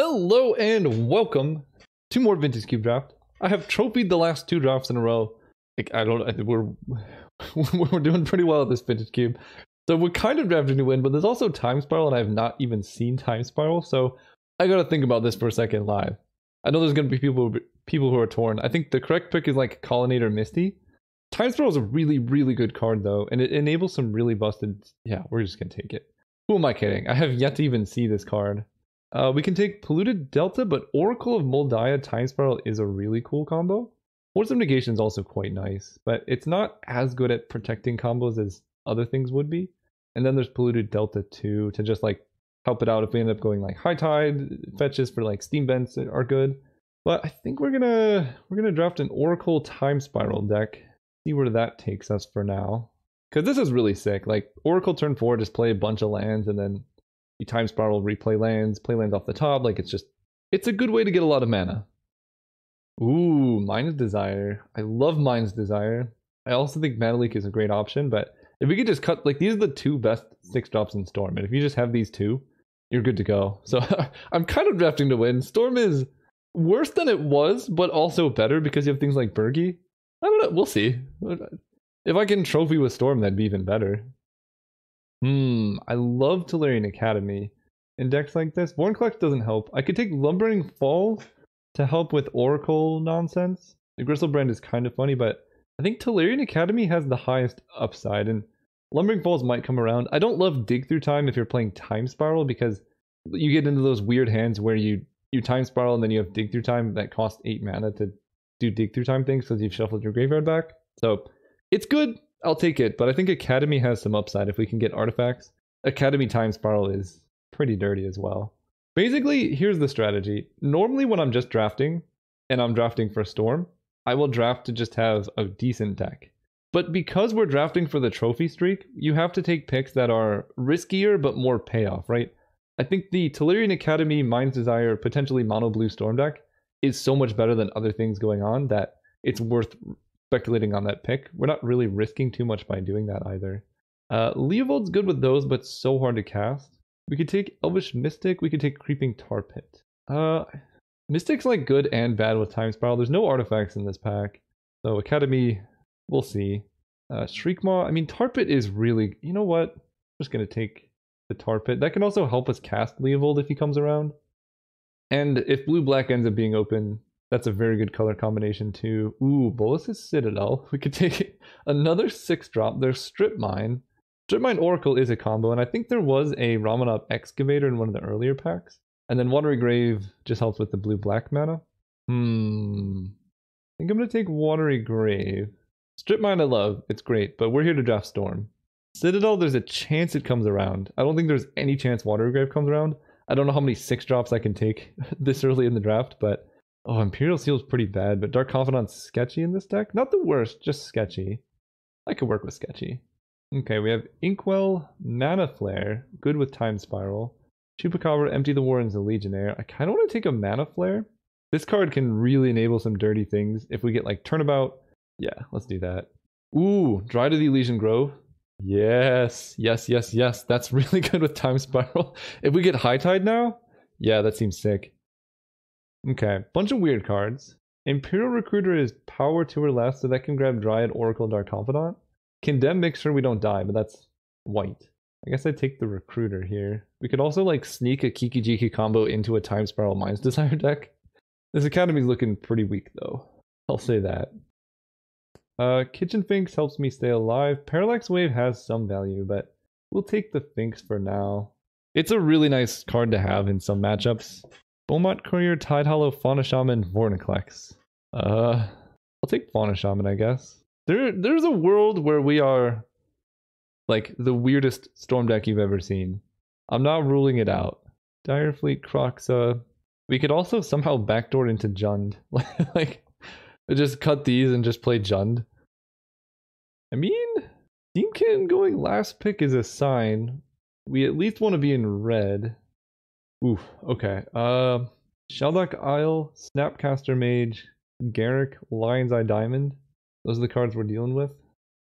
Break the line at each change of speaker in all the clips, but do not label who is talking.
Hello and welcome to more Vintage Cube Draft. I have trophied the last two drafts in a row. I think we're doing pretty well at this Vintage Cube. So we're kind of drafting to win, but there's also Time Spiral, and I have not even seen Time Spiral, so I gotta think about this for a second live. I know there's gonna be people who are torn. I think the correct pick is like Colonnade Misty. Time Spiral is a really, really good card though, and it enables some really busted. Yeah, we're just gonna take it. Who am I kidding? I have yet to even see this card. We can take Polluted Delta, but Oracle of Moldiah Time Spiral is a really cool combo. Force of Negation is also quite nice, but it's not as good at protecting combos as other things would be. And then there's Polluted Delta too, to just like help it out if we end up going like High Tide. Fetches for like Steam Vents are good. But I think we're gonna draft an Oracle Time Spiral deck. See where that takes us for now. Because this is really sick. Like Oracle turn 4, just play a bunch of lands and then you Time Spiral, replay lands, play lands off the top. Like it's a good way to get a lot of mana. Ooh, Mind's Desire. I love Mind's Desire. I also think Mana Leak is a great option, but if we could just cut, like these are the two best 6-drops in Storm, and if you just have these two, you're good to go. So I'm kind of drafting to win. Storm is worse than it was, but also better because you have things like Bergie. I don't know, we'll see. If I can trophy with Storm, that'd be even better. I love Tolarian Academy. In decks like this, Vorinclex doesn't help. I could take Lumbering Falls to help with Oracle nonsense. The Gristlebrand is kind of funny, but I think Tolarian Academy has the highest upside, and Lumbering Falls might come around. I don't love Dig Through Time if you're playing Time Spiral, because you get into those weird hands where you Time Spiral and then you have Dig Through Time that cost 8 mana to do Dig Through Time things because you've shuffled your graveyard back. So it's good. I'll take it, but I think Academy has some upside if we can get artifacts. Academy Time Spiral is pretty dirty as well. Basically, here's the strategy. Normally when I'm just drafting, and I'm drafting for Storm, I will draft to just have a decent deck. But because we're drafting for the trophy streak, you have to take picks that are riskier but more payoff, right? I think the Tolarian Academy, Mind's Desire, potentially Mono Blue Storm deck is so much better than other things going on that it's worth speculating on that pick. We're not really risking too much by doing that either. Leovold's good with those, but so hard to cast. We could take Elvish Mystic, we could take Creeping Tar Pit. Mystic's like good and bad with Time Spiral. There's no artifacts in this pack. So Academy, we'll see. Shriekmaw, I mean Tar Pit is really, you know what? I'm just gonna take the Tar Pit. That can also help us cast Leovold if he comes around. And if blue-black ends up being open, that's a very good color combination too. Ooh, Bolus's Citadel. We could take another 6-drop. There's Strip Mine. Strip Mine Oracle is a combo, and I think there was a Ramanop Excavator in one of the earlier packs. And then Watery Grave just helps with the blue-black mana. I think I'm going to take Watery Grave. Strip Mine I love. It's great, but we're here to draft Storm. Citadel, there's a chance it comes around. I don't think there's any chance Watery Grave comes around. I don't know how many 6-drops I can take this early in the draft, but oh, Imperial Seal's pretty bad, but Dark Confidant's sketchy in this deck. Not the worst, just sketchy. I could work with sketchy. Okay, we have Inkwell, Mana Flare, good with Time Spiral. Chupacabra, Empty the Warrens, the Legionnaire. I kind of want to take a Mana Flare. This card can really enable some dirty things. If we get like Turnabout, yeah, let's do that. Ooh, Dry to the Elysian Grove. Yes, yes, yes, yes. That's really good with Time Spiral. If we get High Tide now, yeah, that seems sick. Okay, bunch of weird cards. Imperial Recruiter is power 2 or less, so that can grab Dryad, Oracle, Dark Confidant. Condemn makes sure we don't die, but that's white. I guess I'd take the Recruiter here. We could also like sneak a Kiki Jiki combo into a Time Spiral Mind's Desire deck. This Academy's looking pretty weak though. I'll say that. Kitchen Finks helps me stay alive. Parallax Wave has some value, but we'll take the Finks for now. It's a really nice card to have in some matchups. Beaumont Courier, Tide Hollow, Fauna Shaman, Vorinclex. I'll take Fauna Shaman, I guess. There's a world where we are like the weirdest Storm deck you've ever seen. I'm not ruling it out. Direfleet, Croxa. We could also somehow backdoor into Jund. Like, just cut these and just play Jund. I mean, Steamkin going last pick is a sign. We at least want to be in red. Oof, okay. Sheldock Isle, Snapcaster Mage, Garrick, Lion's Eye Diamond. Those are the cards we're dealing with.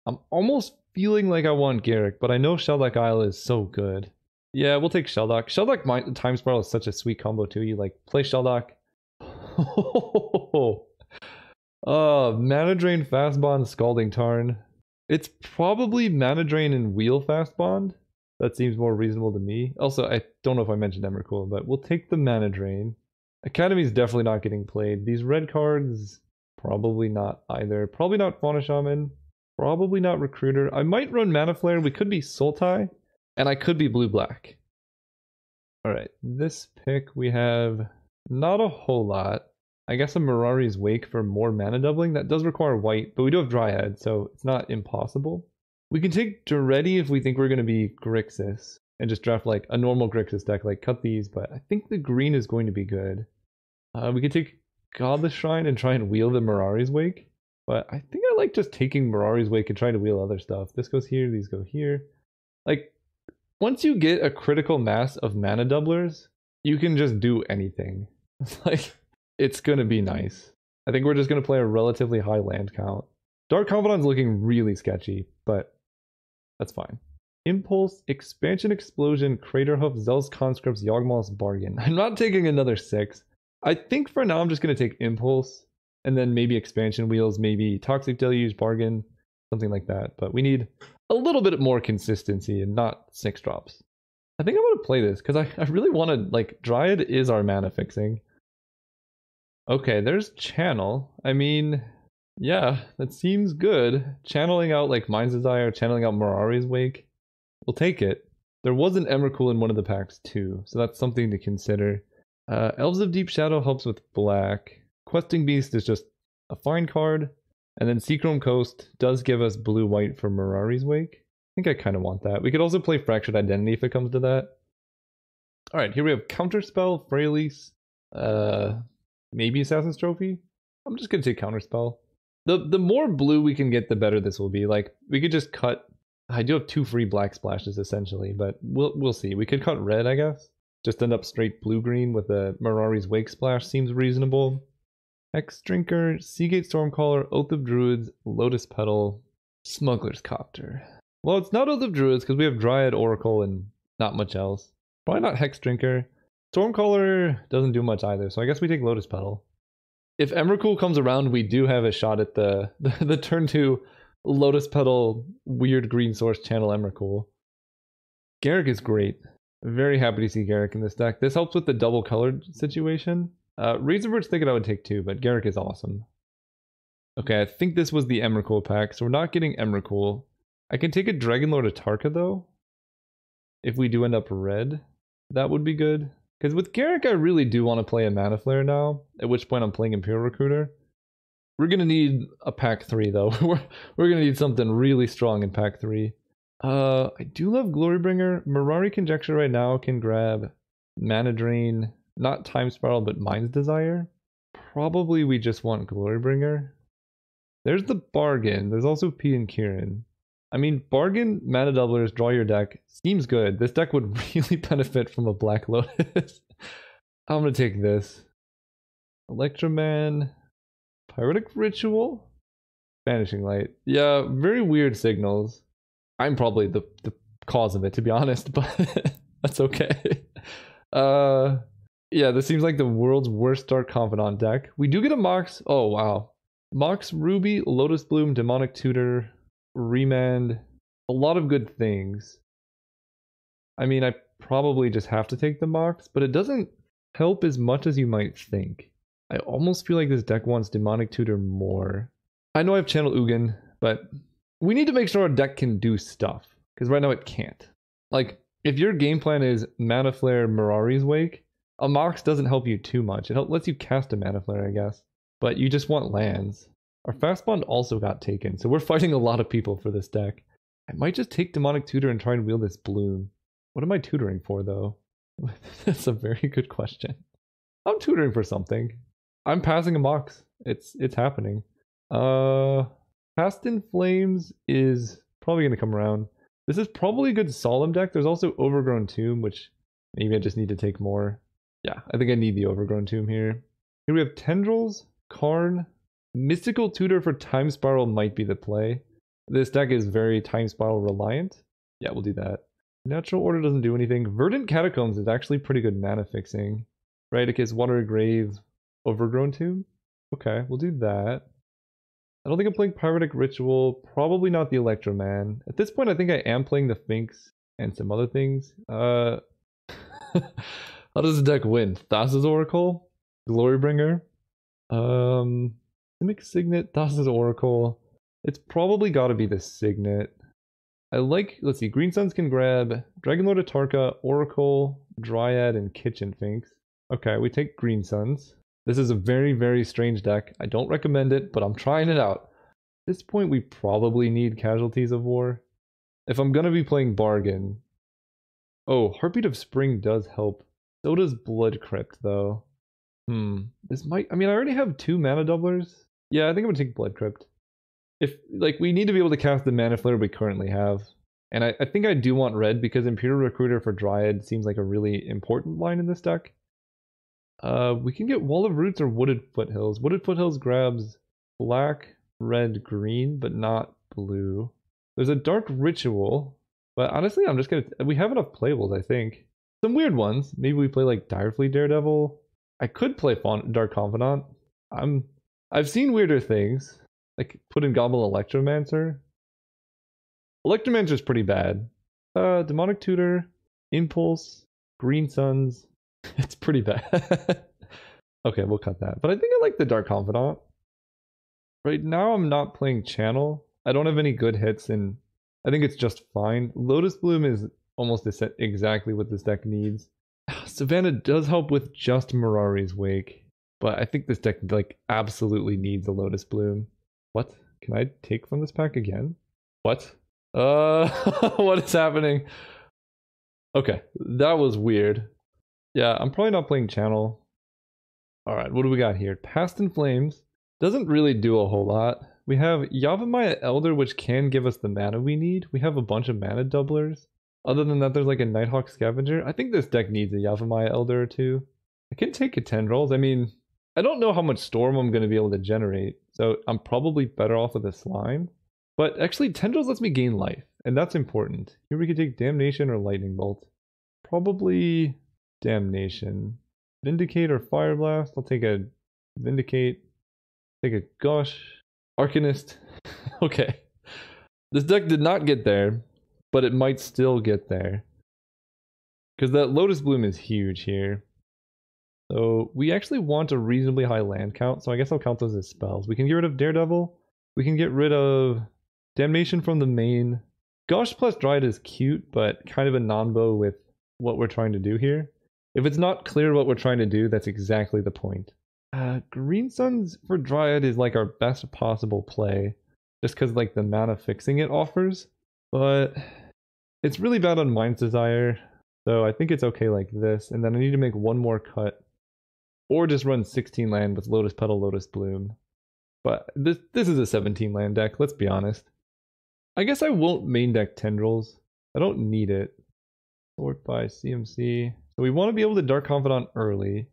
I'm almost feeling like I want Garrick, but I know Sheldock Isle is so good. Yeah, we'll take Shelldock. Shelldock Time Spiral is such a sweet combo too. You like play Shelldock. Mana Drain, Fast Bond, Scalding Tarn. It's probably Mana Drain and Wheel Fast Bond. That seems more reasonable to me. Also, I don't know if I mentioned Emrakul, but we'll take the Mana Drain. Academy's definitely not getting played. These red cards, probably not either. Probably not Fauna Shaman. Probably not Recruiter. I might run Mana Flare. We could be Sultai. And I could be blue-black. Alright, this pick we have not a whole lot. I guess a Mirari's Wake for more mana doubling. That does require white, but we do have Dryad, so it's not impossible. We can take Duretti if we think we're going to be Grixis, and just draft like a normal Grixis deck, like cut these, but I think the green is going to be good. We could take Godless Shrine and try and wheel the Mirari's Wake, but I think I like just taking Mirari's Wake and trying to wheel other stuff. This goes here, these go here. Like, once you get a critical mass of mana doublers, you can just do anything. Like, it's gonna be nice. I think we're just gonna play a relatively high land count. Dark Confidant's looking really sketchy, but that's fine. Impulse, Expansion Explosion, Craterhoof, Zealous Conscripts, Yawgmoth's Bargain. I'm not taking another 6. I think for now I'm just gonna take Impulse, and then maybe Expansion Wheels, maybe Toxic Deluge, Bargain, something like that. But we need a little bit more consistency and not 6 drops. I think I'm gonna play this, because I really want to, like, Dryad is our mana fixing. Okay, there's Channel. I mean, yeah, that seems good. Channeling out like Mind's Desire, channeling out Mirari's Wake. We'll take it. There was an Emrakul in one of the packs too, so that's something to consider. Elves of Deep Shadow helps with black. Questing Beast is just a fine card. And then Seachrome Coast does give us blue-white for Mirari's Wake. I think I kind of want that. We could also play Fractured Identity if it comes to that. Alright, here we have Counterspell, Freylease, maybe Assassin's Trophy? I'm just gonna take Counterspell. The more blue we can get, the better this will be. Like, we could just cut... I do have 2 free black splashes, essentially, but we'll see. We could cut red, I guess. Just end up straight blue-green with a Mirari's Wake splash seems reasonable. Hex Drinker, Seagate Stormcaller, Oath of Druids, Lotus Petal, Smuggler's Copter. Well, it's not Oath of Druids because we have Dryad, Oracle, and not much else. Probably not Hex Drinker. Stormcaller doesn't do much either, so I guess we take Lotus Petal. If Emrakul comes around, we do have a shot at the turn 2 Lotus Petal weird green source channel Emrakul. Garruk is great. Very happy to see Garruk in this deck. This helps with the double colored situation. Razorbird's thinking I would take 2, but Garruk is awesome. Okay, I think this was the Emrakul pack, so we're not getting Emrakul. I can take a Dragonlord Atarka though. If we do end up red, that would be good. Because with Garruk, I really do want to play a Mana Flare now, at which point I'm playing Imperial Recruiter. We're going to need a pack 3 though. we're going to need something really strong in pack 3. I do love Glorybringer. Mirari Conjecture right now can grab Mana Drain, not Time Spiral, but Mind's Desire. Probably we just want Glorybringer. There's the Bargain. There's also P and Kieran. I mean, Bargain, Mana Doublers, draw your deck. Seems good. This deck would really benefit from a Black Lotus. I'm gonna take this. Electroman, Pyretic Ritual, Vanishing Light. Yeah, very weird signals. I'm probably the cause of it, to be honest, but that's okay. Yeah, this seems like the world's worst Dark Confidant deck. We do get a Mox. Oh, wow. Mox Ruby, Lotus Bloom, Demonic Tutor, Remand. A lot of good things. I mean, I probably just have to take the Mox, but it doesn't help as much as you might think. I almost feel like this deck wants Demonic Tutor more. I know I have Channel Ugin, but we need to make sure our deck can do stuff, because right now it can't. Like, if your game plan is Mana Flare, Mirari's Wake, a Mox doesn't help you too much. It lets you cast a Mana Flare, I guess. But you just want lands. Our Fast Bond also got taken, so we're fighting a lot of people for this deck. I might just take Demonic Tutor and try and wheel this Bloom. What am I tutoring for, though? That's a very good question. I'm tutoring for something. I'm passing a Mox. It's happening. Past in Flames is probably going to come around. This is probably a good Solemn deck. There's also Overgrown Tomb, which maybe I just need to take more. Yeah, I think I need the Overgrown Tomb here. Here we have Tendrils, Karn, Mystical Tutor for Time Spiral might be the play. This deck is very Time Spiral reliant. Yeah, we'll do that. Natural Order doesn't do anything. Verdant Catacombs is actually pretty good mana fixing. Right, it gets Water Grave, Overgrown Tomb. Okay, we'll do that. I don't think I'm playing Pyretic Ritual. Probably not the Electroman. At this point, I think I am playing the Sphinx and some other things. How does the deck win? Thassa's Oracle? Glorybringer? Simic Signet, Thassa's Oracle. It's probably got to be the Signet. I like, let's see, Green Suns can grab Dragonlord Atarka, Oracle, Dryad, and Kitchen Finks. Okay, we take Green Suns. This is a very, very strange deck. I don't recommend it, but I'm trying it out. At this point, we probably need Casualties of War. If I'm gonna be playing Bargain... Oh, Heartbeat of Spring does help. So does Blood Crypt, though. This might... I mean, I already have 2 mana doublers. Yeah, I think I'm gonna take Blood Crypt. If, like, we need to be able to cast the Mana Flare we currently have. And I think I do want red, because Imperial Recruiter for Dryad seems like a really important line in this deck. We can get Wall of Roots or Wooded Foothills. Wooded Foothills grabs black, red, green, but not blue. There's a Dark Ritual, but honestly, I'm just gonna... We have enough playables, I think. Some weird ones. Maybe we play like Direfleet Daredevil. I could play Dark Confidant. I've seen weirder things. Like, put in Goblin Electromancer. Electromancer's pretty bad. Demonic Tutor, Impulse, Green Suns. It's pretty bad. Okay, we'll cut that. But I think I like the Dark Confidant. Right now I'm not playing Channel. I don't have any good hits, and I think it's just fine. Lotus Bloom is almost exactly what this deck needs. Savannah does help with just Mirari's Wake, but I think this deck like absolutely needs a Lotus Bloom. What? Can I take from this pack again? What? What is happening? Okay, that was weird. Yeah, I'm probably not playing Channel. Alright, what do we got here? Past in Flames. Doesn't really do a whole lot. We have Yavimaya Elder, which can give us the mana we need. We have a bunch of mana doublers. Other than that, there's like a Nighthawk Scavenger. I think this deck needs a Yavimaya Elder or two. I can take a Tendrils. I mean, I don't know how much Storm I'm going to be able to generate, so I'm probably better off with a Slime. But actually, Tendrils lets me gain life, and that's important. Here we could take Damnation or Lightning Bolt. Probably Damnation. Vindicate or Fire Blast. I'll take a Vindicate. Take a Gush. Arcanist. Okay. This deck did not get there, but it might still get there. Because that Lotus Bloom is huge here. So we actually want a reasonably high land count, so I guess I'll count those as spells. We can get rid of Daredevil. We can get rid of Damnation from the main. Gush plus Dryad is cute, but kind of a non-bow with what we're trying to do here. If it's not clear what we're trying to do, that's exactly the point. Green Suns for Dryad is like our best possible play, just because like the mana fixing it offers, but it's really bad on Mind's Desire, so I think it's okay like this, and then I need to make one more cut, or just run 16 land with Lotus Petal, Lotus Bloom. But this is a 17 land deck, let's be honest. I guess I won't main deck Tendrils. I don't need it. Sort by CMC. So we want to be able to Dark Confidant early.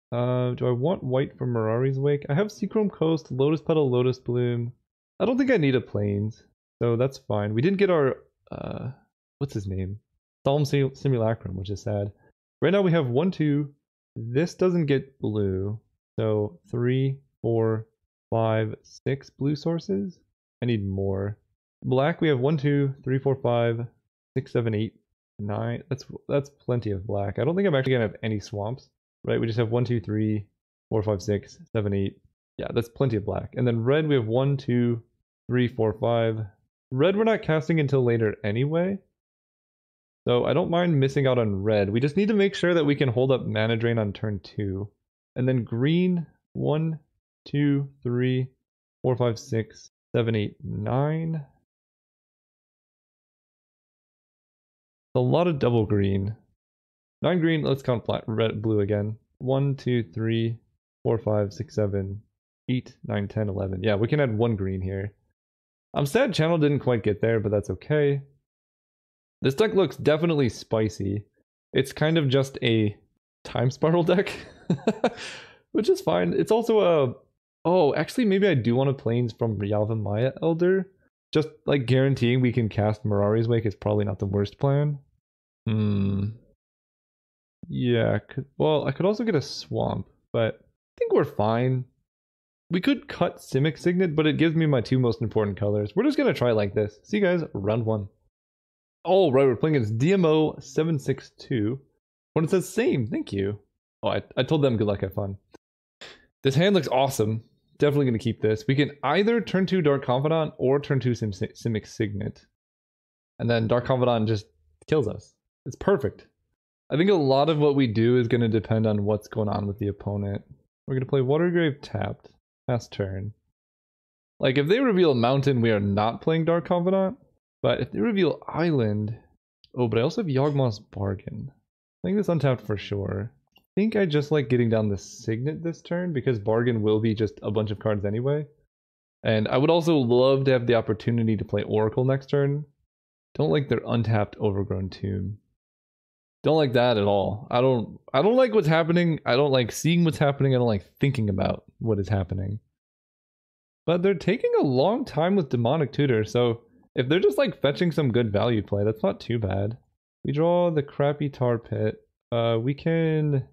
Do I want white from Mirari's Wake? I have Seachrome Coast, Lotus Petal, Lotus Bloom. I don't think I need a Plains, so that's fine. We didn't get our, what's his name? Solemn Simulacrum, which is sad. Right now we have 1, 2. This doesn't get blue. So 3, 4, 5, 6 blue sources. I need more. Black, we have 1, 2, 3, 4, 5, 6, 7, 8, 9. That's plenty of black. I don't think I'm actually gonna have any swamps. Right, we just have 1, 2, 3, 4, 5, 6, 7, 8. Yeah, that's plenty of black. And then red, we have 1, 2, 3, 4, 5. Red we're not casting until later anyway. So I don't mind missing out on red. We just need to make sure that we can hold up mana drain on turn 2. And then green, 1, 2, 3, 4, 5, 6, 7, 8, 9. A lot of double green. 9 green, let's count flat red blue again. 1, 2, 3, 4, 5, 6, 7, 8, 9, 10, 11. Yeah, we can add 1 green here. I'm sad Channel didn't quite get there, but that's okay. This deck looks definitely spicy. It's kind of just a Time Spiral deck, which is fine. It's also a... Oh, actually maybe I do want to Plains from Yavimaya Elder. just like guaranteeing we can cast Mirari's Wake is probably not the worst plan. Yeah, well, I could also get a Swamp, but I think we're fine. We could cut Simic Signet, but it gives me my two most important colors. We're just gonna try like this. See you guys, round one. Oh, right, we're playing against DMO 762. When it says same, thank you. Oh, I told them good luck, have fun. This hand looks awesome. Definitely gonna keep this. We can either turn 2 Dark Confidant or turn 2 Simic Signet. And then Dark Confidant just kills us. It's perfect. I think a lot of what we do is gonna depend on what's going on with the opponent. We're gonna play Watergrave tapped. Last turn. Like, if they reveal Mountain, we are not playing Dark Confidant. But if they reveal Island... Oh, but I also have Yawgmoth's Bargain. Playing this untapped for sure. I think I just like getting down the Signet this turn, because Bargain will be just a bunch of cards anyway. And I would also love to have the opportunity to play Oracle next turn. Don't like their untapped Overgrown Tomb. Don't like that at all. I don't like what's happening. I don't like seeing what's happening. I don't like thinking about what is happening. But they're taking a long time with Demonic Tutor, so if they're just like fetching some good value play, that's not too bad. We draw the crappy Tar Pit. We can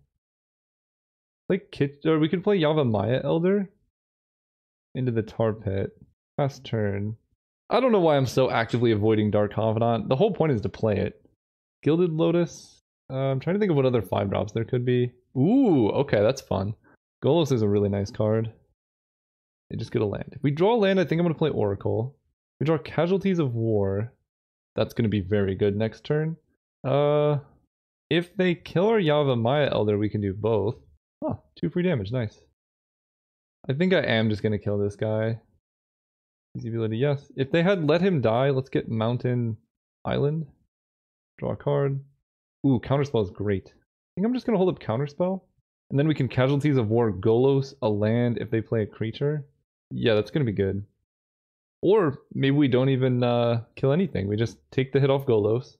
play we can play Yavimaya Elder into the Tar Pit. Last turn. I don't know why I'm so actively avoiding Dark Confidant. The whole point is to play it. Gilded Lotus. I'm trying to think of what other 5-drops there could be. Ooh, okay, that's fun. Golos is a really nice card. They just get a land. If we draw a land, I think I'm going to play Oracle. If we draw Casualties of War. That's going to be very good next turn. If they kill our Yavimaya Elder, we can do both. Oh, 2 free damage, nice. I think I am just going to kill this guy. Easy ability, yes. If they had let him die, let's get Mountain Island. Draw a card. Ooh, Counterspell is great. I think I'm just going to hold up Counterspell. And then we can Casualties of War, Golos, a land if they play a creature. Yeah, that's going to be good. Or maybe we don't even kill anything. We just take the hit off Golos.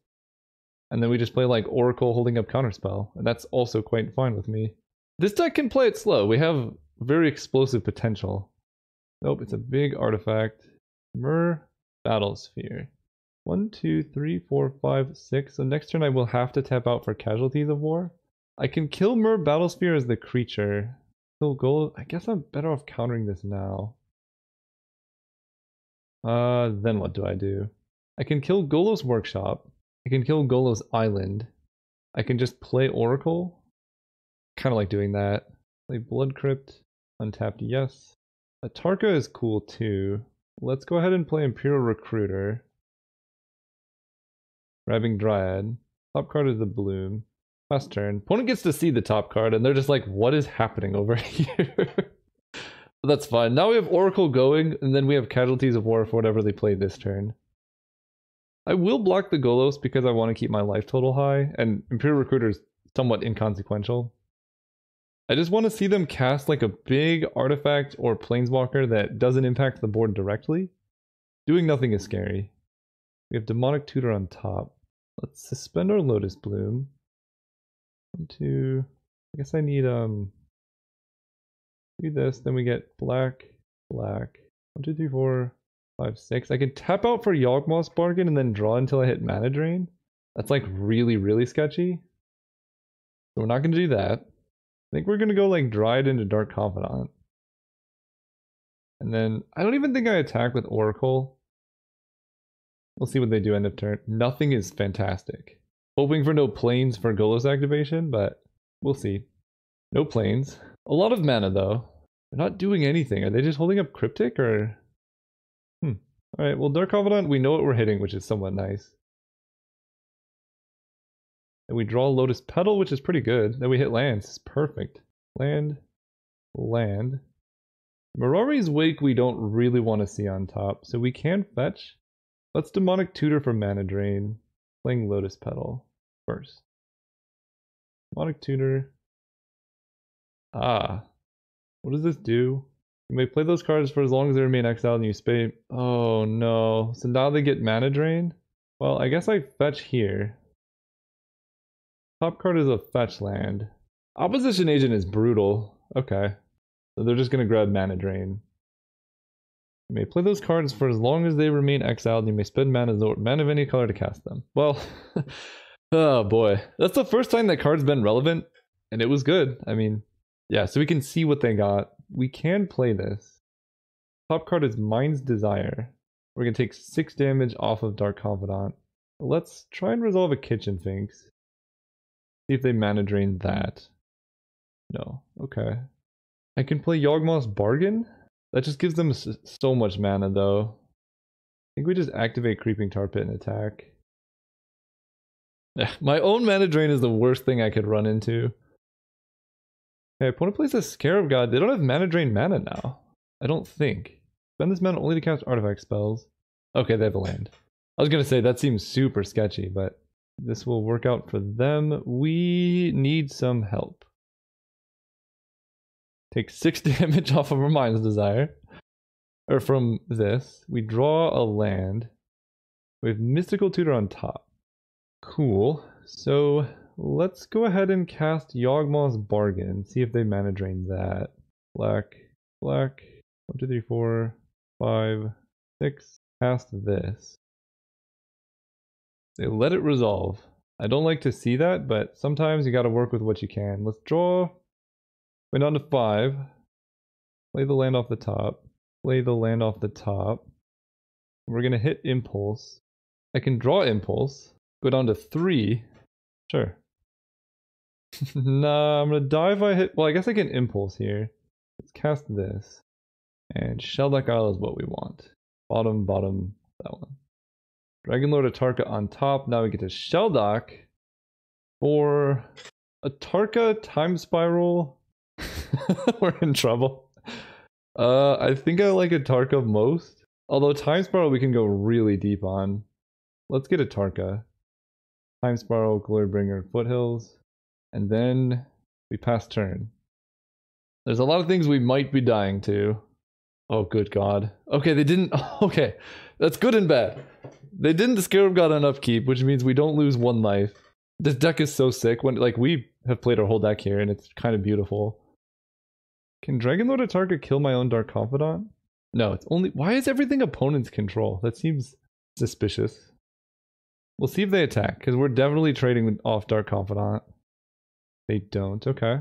And then we just play like Oracle holding up Counterspell. And that's also quite fine with me. This deck can play it slow. We have very explosive potential. Nope, it's a big artifact. Battlesphere. 1, 2, 3, 4, 5, 6. So next turn I will have to tap out for Casualties of War. I can kill Battlesphere as the creature. Kill Golos. I guess I'm better off countering this now. Then what do I do? I can kill Golos Workshop. I can kill Golos Island. I can just play Oracle. Kind of like doing that. Play Blood Crypt. Untapped, yes. Atarka is cool too. Let's go ahead and play Imperial Recruiter. Grabbing Dryad. Top card is the Bloom. Last turn. Opponent gets to see the top card and they're just like, what is happening over here? But that's fine. Now we have Oracle going and then we have Casualties of War for whatever they play this turn. I will block the Golos because I want to keep my life total high, and Imperial Recruiter is somewhat inconsequential. I just want to see them cast like a big artifact or planeswalker that doesn't impact the board directly. Doing nothing is scary. We have Demonic Tutor on top. Let's suspend our Lotus Bloom. 1, 2. I guess I need do this. Then we get black, black. 1, 2, 3, 4, 5, 6. I can tap out for Yawgmoth's Bargain and then draw until I hit Mana Drain. That's like really, really sketchy. So we're not gonna do that. I think we're gonna go like Dryad into Dark Confidant. And then I don't even think I attack with Oracle. We'll see what they do end of turn. Nothing is fantastic. Hoping for no planes for Golos activation, but we'll see. No planes. A lot of mana though. They're not doing anything. Are they just holding up Cryptic or? Alright, well Dark Confidant, we know what we're hitting, which is somewhat nice. And we draw Lotus Petal, which is pretty good. Then we hit lands. It's perfect. Land. Land. Mirari's Wake we don't really want to see on top, so we can fetch. Let's Demonic Tutor for Mana Drain. Playing Lotus Petal first. Demonic Tutor. Ah. What does this do? You may play those cards for as long as they remain exiled and you spay. Oh no. So now they get Mana Drain? Well, I guess I fetch here. Top card is a fetch land. Opposition Agent is brutal. Okay. So they're just gonna grab Mana Drain. You may play those cards for as long as they remain exiled. You may spend mana of any color to cast them. Well, oh boy. That's the first time that card's been relevant, and it was good. I mean, yeah, so we can see what they got. We can play this. Top card is Mind's Desire. We're going to take 6 damage off of Dark Confidant. Let's try and resolve a Kitchen Finks. See if they mana drain that. No. Okay. I can play Yawgmoth's Bargain? That just gives them so much mana, though. I think we just activate Creeping Tar Pit and attack. Yeah, my own mana drain is the worst thing I could run into. Okay, opponent plays a Scarab God. They don't have mana drain mana now. I don't think. Spend this mana only to cast artifact spells. Okay, they have a land. I was gonna say, that seems super sketchy, but this will work out for them. We need some help. Take 6 damage off of our Mind's Desire. Or from this. We draw a land. We have Mystical Tutor on top. Cool. So let's go ahead and cast Yawgmoth's Bargain. See if they mana drain that. Black. Black. 1, 2, 3, 4, 5, 6. Cast this. They let it resolve. I don't like to see that, but sometimes you gotta work with what you can. Let's draw. Went down to 5. Play the land off the top. Play the land off the top. We're gonna hit Impulse. I can draw Impulse. Go down to 3. Sure. Nah, I'm gonna die if I hit. Well, I guess I can Impulse here. Let's cast this. And Shelldock Isle is what we want. Bottom, that one. Dragonlord Atarka on top. Now we get to Shelldock. For Atarka Time Spiral. We're in trouble. I think I like Atarka most. Although Time Spiral we can go really deep on. Let's get Atarka. Time Spiral, Glorybringer, Foothills. And then we pass turn. There's a lot of things we might be dying to. Oh, good God. Okay, they didn't. Okay, that's good and bad. They didn't Scarab God on upkeep, which means we don't lose 1 life. This deck is so sick. When like we have played our whole deck here, and it's kind of beautiful. Can Dragonlord Atarka kill my own Dark Confidant? No, it's only. Why is everything opponent's control? That seems suspicious. We'll see if they attack, because we're definitely trading off Dark Confidant. They don't. Okay.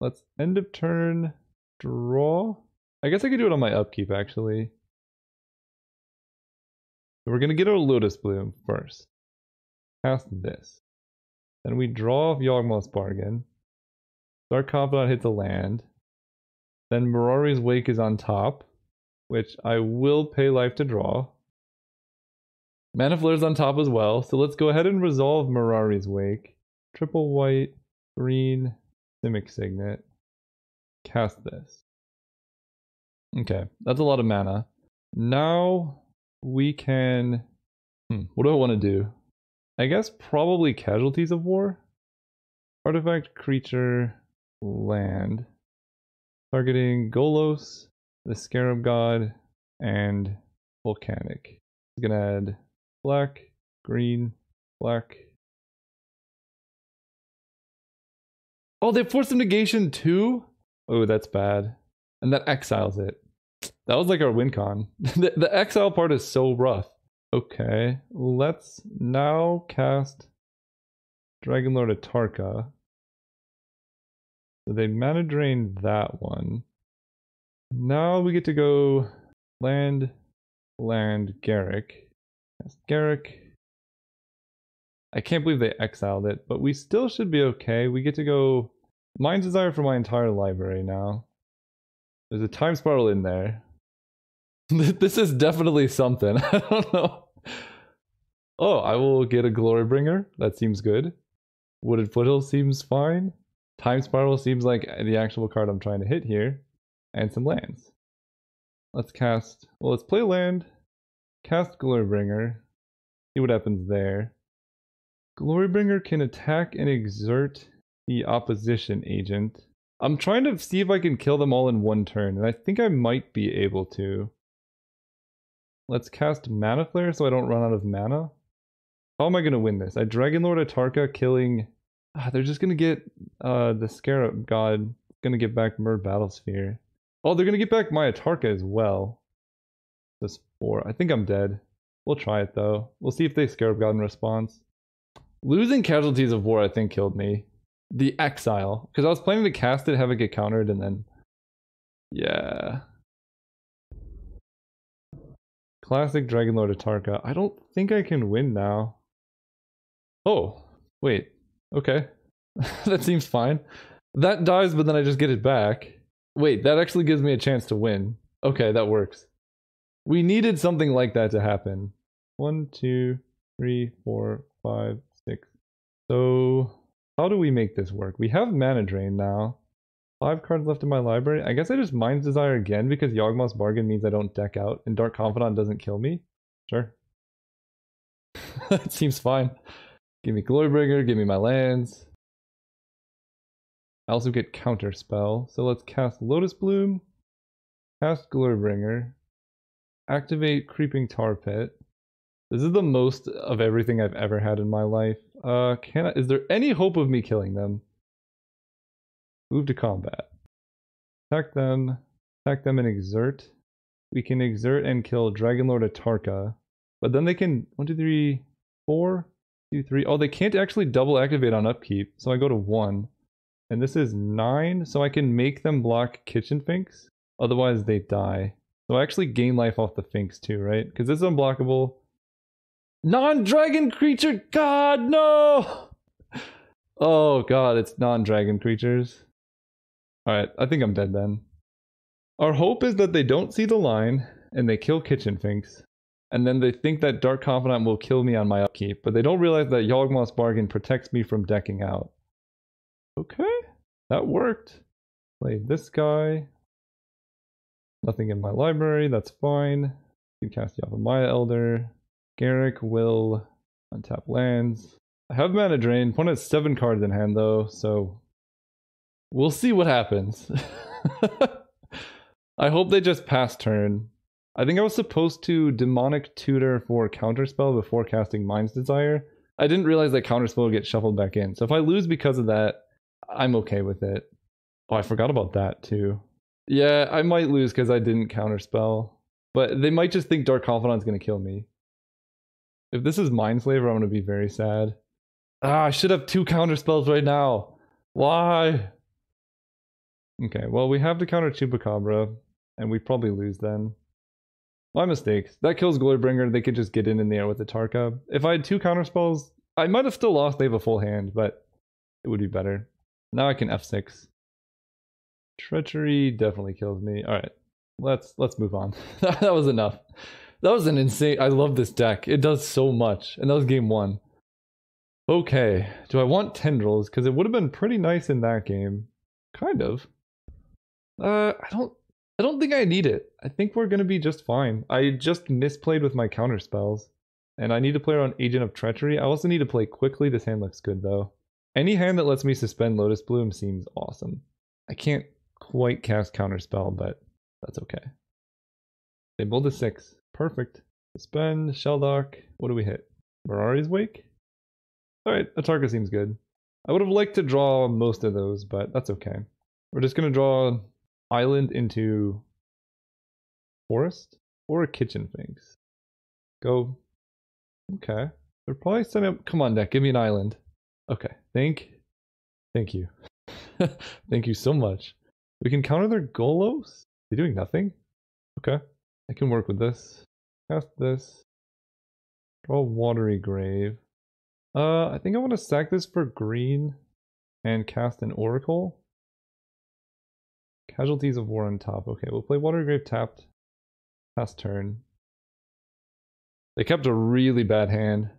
Let's end of turn. Draw. I guess I could do it on my upkeep, actually. So we're going to get our Lotus Bloom first. Cast this. Then we draw off Yawgmoth's Bargain. Dark Confidant hits a land. Then Mirari's Wake is on top, which I will pay life to draw. Mana Flare's on top as well, so let's go ahead and resolve Mirari's Wake. Triple white, green, Simic Signet. Cast this. Okay, that's a lot of mana. Now we can... what do I want to do? I guess probably Casualties of War? Artifact, creature, land. Targeting Golos, the Scarab God, and Volcanic. I'm gonna add black, green, black. Oh, they have Force of Negation too? Oh, that's bad. And that exiles it. That was like our win con. The exile part is so rough. Okay, let's now cast Dragonlord Atarka. So they mana drain that one. Now we get to go land, Garrick. Cast Garrick. I can't believe they exiled it, but we still should be okay. We get to go Mind's Desire for my entire library now. There's a Time Spiral in there. This is definitely something. I don't know. Oh, I will get a Glorybringer. That seems good. Wooded Foothills seems fine. Time Spiral seems like the actual card I'm trying to hit here. And some lands. Let's cast... Well, let's play land. Cast Glorybringer. See what happens there. Glorybringer can attack and exert the opposition agent. I'm trying to see if I can kill them all in 1 turn, and I think I might be able to. Let's cast Mana Flare so I don't run out of mana. How am I going to win this? I Dragonlord Atarka killing... they're just going to get the Scarab God. Going to get back Mer Battlesphere. Oh, they're going to get back my Atarka as well. This 4. I think I'm dead. We'll try it though. We'll see if they Scarab God in response. Losing Casualties of War I think killed me. The Exile. Because I was planning to cast it, have it get countered, and then... Yeah. Classic Dragonlord Atarka. I don't think I can win now. Oh, wait. Okay. That seems fine. That dies, but then I just get it back. Wait, that actually gives me a chance to win. Okay, that works. We needed something like that to happen. 1, 2, 3, 4, 5, 6. So, how do we make this work? We have Mana Drain now. 5 cards left in my library. I guess I just Mind's Desire again because Yawgmoth's Bargain means I don't deck out and Dark Confidant doesn't kill me. Sure. That seems fine. Give me Glorybringer, give me my lands. I also get Counter Spell. So let's cast Lotus Bloom, cast Glorybringer, activate Creeping Tar Pit. This is the most of everything I've ever had in my life. Is there any hope of me killing them? Move to combat. Attack them and exert. We can exert and kill Dragonlord Atarka. But then they can 1, 2, 3, 4, 2, 3. Oh, they can't actually double activate on upkeep. So I go to 1. And this is 9, so I can make them block Kitchen Finks. Otherwise they die. So I actually gain life off the Finks too, right? Because this is unblockable. Non-dragon creature! God, no! Oh god, it's non-dragon creatures. Alright, I think I'm dead then. Our hope is that they don't see the line, and they kill Kitchen Finks. And then they think that Dark Confidant will kill me on my upkeep, but they don't realize that Yawgmoth's Bargain protects me from decking out. Okay, that worked. Play this guy. Nothing in my library, that's fine. You can cast Yapa Maya Elder. Garrick will untap lands. I have Mana Drain. Opponent has 7 cards in hand though, so we'll see what happens. I hope they just pass turn. I think I was supposed to Demonic Tutor for Counterspell before casting Mind's Desire. I didn't realize that Counterspell would get shuffled back in. So if I lose because of that, I'm okay with it. Oh, I forgot about that too. Yeah, I might lose because I didn't Counterspell. But they might just think Dark Confidant's going to kill me. If this is Mindslaver, I'm going to be very sad. Ah, I should have 2 counterspells right now. Why? Okay, well, we have to counter Chupacabra, and we probably lose then. My mistakes. That kills Glorybringer. They could just get in the air with the Tarka. If I had 2 counterspells, I might have still lost. They have a full hand, but it would be better. Now I can F6. Treachery definitely kills me. All right, let's move on. That was enough. That was an insane... I love this deck. It does so much. And that was game 1. Okay. Do I want Tendrils? Because it would have been pretty nice in that game. Kind of. I don't think I need it. I think we're going to be just fine. I just misplayed with my counter spells. And I need to play around Agent of Treachery. I also need to play quickly. This hand looks good though. Any hand that lets me suspend Lotus Bloom seems awesome. I can't quite cast Counterspell, but that's okay. They build a 6. Perfect. Suspend, Sheldock. What do we hit? Mirari's Wake? Alright, Atarka seems good. I would have liked to draw most of those, but that's okay. We're just going to draw Island into Forest or Kitchen Finks. Go. Okay. They're probably setting up... Come on, deck. Give me an island. Okay. Thank you. Thank you so much. We can counter their Golos? They're doing nothing? Okay. I can work with this. Cast this. Draw Watery Grave. I think I want to sack this for green and cast an Oracle. Casualties of War on top. Okay, we'll play Watery Grave tapped. Pass turn. They kept a really bad hand.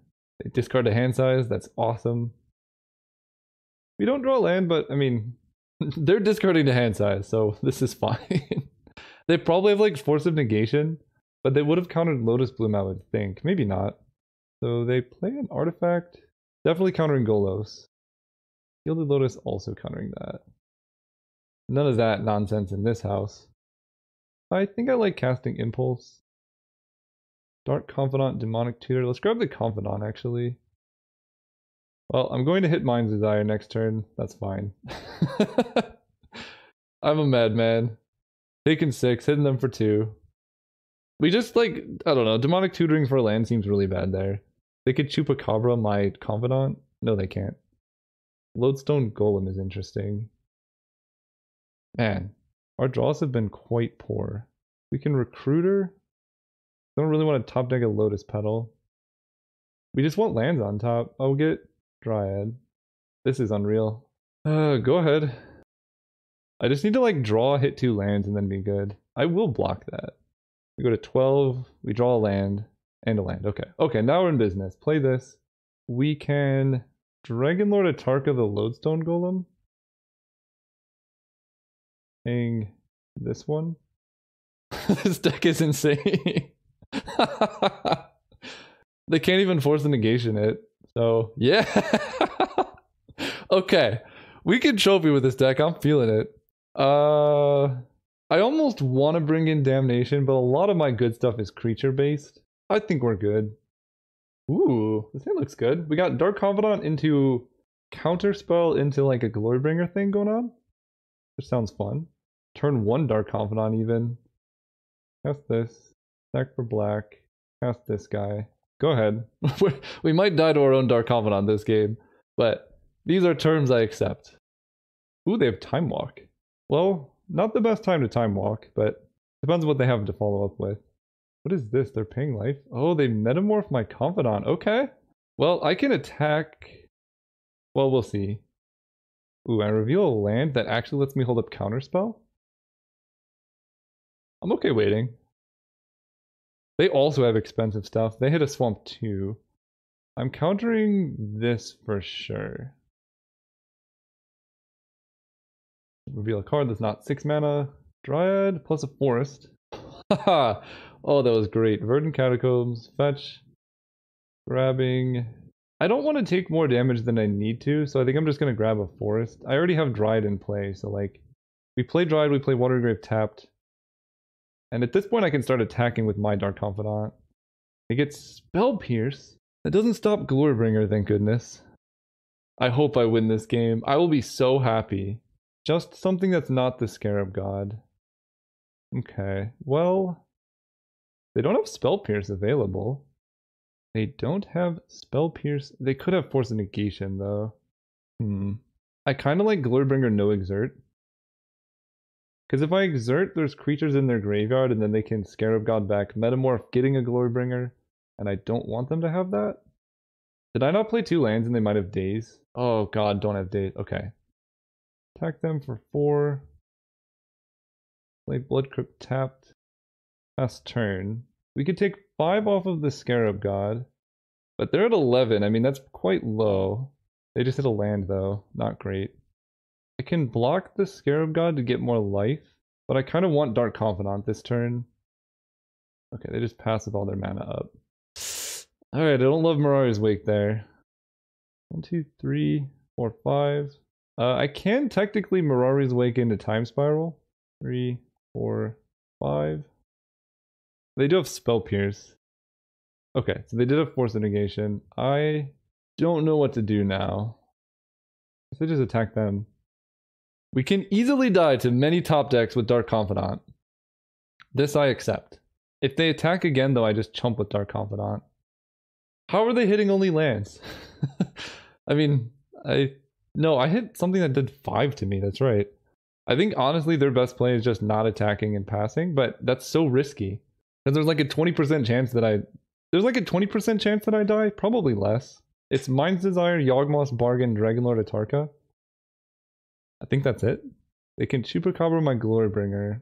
They discard a hand size. That's awesome. We don't draw land, but I mean, they're discarding the hand size, so this is fine. They probably have like Force of Negation, but they would have countered Lotus Bloom, I would think. Maybe not. So they play an artifact. Definitely countering Golos. Gilded Lotus also countering that. None of that nonsense in this house. I think I like casting Impulse. Dark Confidant, Demonic Tutor. Let's grab the Confidant actually. Well, I'm going to hit Mind's Desire next turn. That's fine. I'm a madman. Taking 6, hitting them for 2. We just like, I don't know, demonic tutoring for land seems really bad there. They could Chupacabra my confidant. No, they can't. Lodestone Golem is interesting. Man, our draws have been quite poor. We can Recruiter. Don't really want to top deck a Lotus Petal. We just want lands on top. I'll get Dryad. This is unreal. Go ahead. I just need to like draw, hit 2 lands, and then be good. I will block that. We go to 12, we draw a land, and a land. Okay. Okay, now we're in business. Play this. We can Dragonlord Atarka the Lodestone Golem. Playing this one. This deck is insane. They can't even force the negation it. So, yeah. Okay. We can trophy with this deck. I'm feeling it. I almost want to bring in Damnation, but a lot of my good stuff is creature based. I think we're good. Ooh, this thing looks good. We got Dark Confidant into Counterspell into like a Glorybringer thing going on. Which sounds fun. Turn 1 Dark Confidant even. Cast this. Stack for black. Cast this guy. Go ahead. We might die to our own Dark Confidant this game, but these are terms I accept. Ooh, they have Time Walk. Well, not the best time to Time Walk, but depends on what they have to follow up with. What is this? They're paying life? Oh, they metamorph my Confidant. Okay. Well, I can attack... Well, we'll see. Ooh, I reveal a land that actually lets me hold up Counterspell? I'm okay waiting. They also have expensive stuff. They hit a swamp too. I'm countering this for sure. Reveal a card that's not 6 mana. Dryad plus a forest. Haha! Oh, that was great. Verdant Catacombs. Fetch. Grabbing. I don't want to take more damage than I need to, so I think I'm just going to grab a forest. I already have Dryad in play, so like... We play Dryad, we play Watergrave tapped. And at this point I can start attacking with my Dark Confidant. It gets Spell Pierce. That doesn't stop Glorybringer, thank goodness. I hope I win this game. I will be so happy. Just something that's not the Scarab God. Okay, well... They don't have Spell Pierce available. They don't have Spell Pierce. They could have Force of Negation, though. I kind of like Glorybringer no Exert. Because if I Exert, there's creatures in their graveyard, and then they can Scarab God back, Metamorph, getting a Glorybringer. And I don't want them to have that. Did I not play 2 lands and they might have Daze? Oh god, don't have Daze. Okay. Attack them for 4. Play Blood Crypt tapped. Last turn. We could take 5 off of the Scarab God. But they're at 11. I mean, that's quite low. They just hit a land, though. Not great. I can block the Scarab God to get more life. But I kind of want Dark Confidant this turn. Okay, they just pass with all their mana up. Alright, I don't love Mirari's Wake there. 1, 2, 3, 4, 5. I can technically Mirari's Wake into Time Spiral. 3, 4, 5. They do have Spell Pierce. Okay, so they did have Force of Negation. I don't know what to do now. If they just attack them. We can easily die to many top decks with Dark Confidant. This I accept. If they attack again, though, I just chump with Dark Confidant. How are they hitting only lands? I mean, I hit something that did 5 to me, that's right. I think, honestly, their best play is just not attacking and passing, but that's so risky. Because there's like a 20% chance that I... There's like a 20% chance that I die? Probably less. It's Mind's Desire, Yawgmoth's Bargain, Dragonlord Atarka. I think that's it. They can Chupacabra my Glorybringer.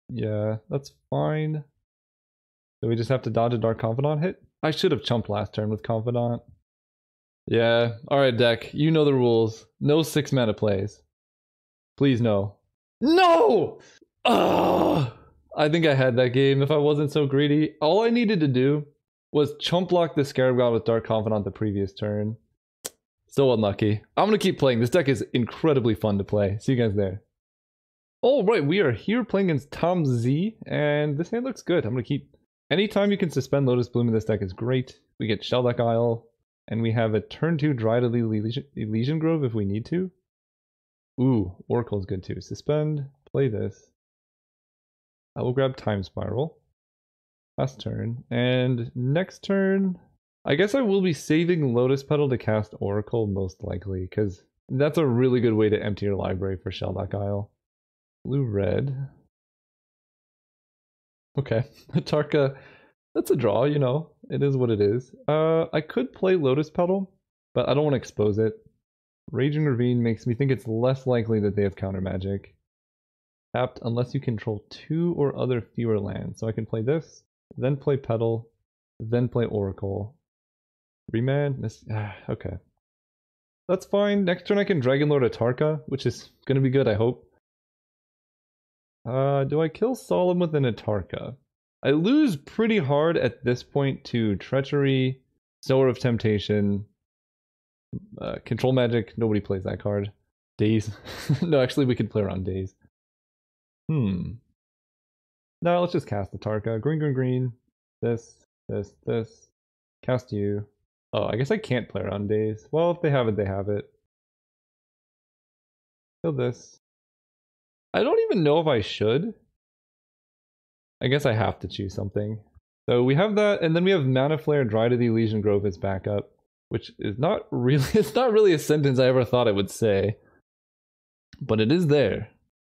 Yeah, that's fine. So we just have to dodge a Dark Confidant hit? I should have chumped last turn with Confidant. Yeah, alright deck, you know the rules. No 6 mana plays. Please no. No! Ugh! I think I had that game if I wasn't so greedy. All I needed to do was chump block the Scarab God with Dark Confidant the previous turn. So unlucky. I'm gonna keep playing. This deck is incredibly fun to play. See you guys there. Alright, we are here playing against Tom Z, and this hand looks good. I'm gonna keep... Anytime you can suspend Lotus Bloom in this deck is great. We get Shelldeck Isle, and we have a turn 2 Dryad Elysian Grove if we need to. Ooh, Oracle's good too. Suspend, play this. I will grab Time Spiral. Last turn. And next turn, I guess I will be saving Lotus Petal to cast Oracle most likely, because that's a really good way to empty your library for Shellback Isle. Blue-red. Okay, Tarka, that's a draw, you know. It is what it is. I could play Lotus Petal, but I don't want to expose it. Raging Ravine makes me think it's less likely that they have counter magic. Tapped unless you control 2 or other fewer lands. So I can play this, then play Petal, then play Oracle. Remand? Okay. That's fine. Next turn I can Dragon Lord Atarka, which is going to be good, I hope. Do I kill Solemn with an Atarka? I lose pretty hard at this point to Treachery, Sower of Temptation, Control Magic. Nobody plays that card. Daze. No, actually we could play around Daze. No, let's just cast Atarka. Green, green, green. This. Cast you. Oh, I guess I can't play around Daze. Well, if they have it, they have it. Kill this. I don't even know if I should. I guess I have to choose something. So we have that, and then we have Mana Flare, Dry to the Elysian Grove as backup, which is not really, it's not really a sentence I ever thought I would say. But it is there.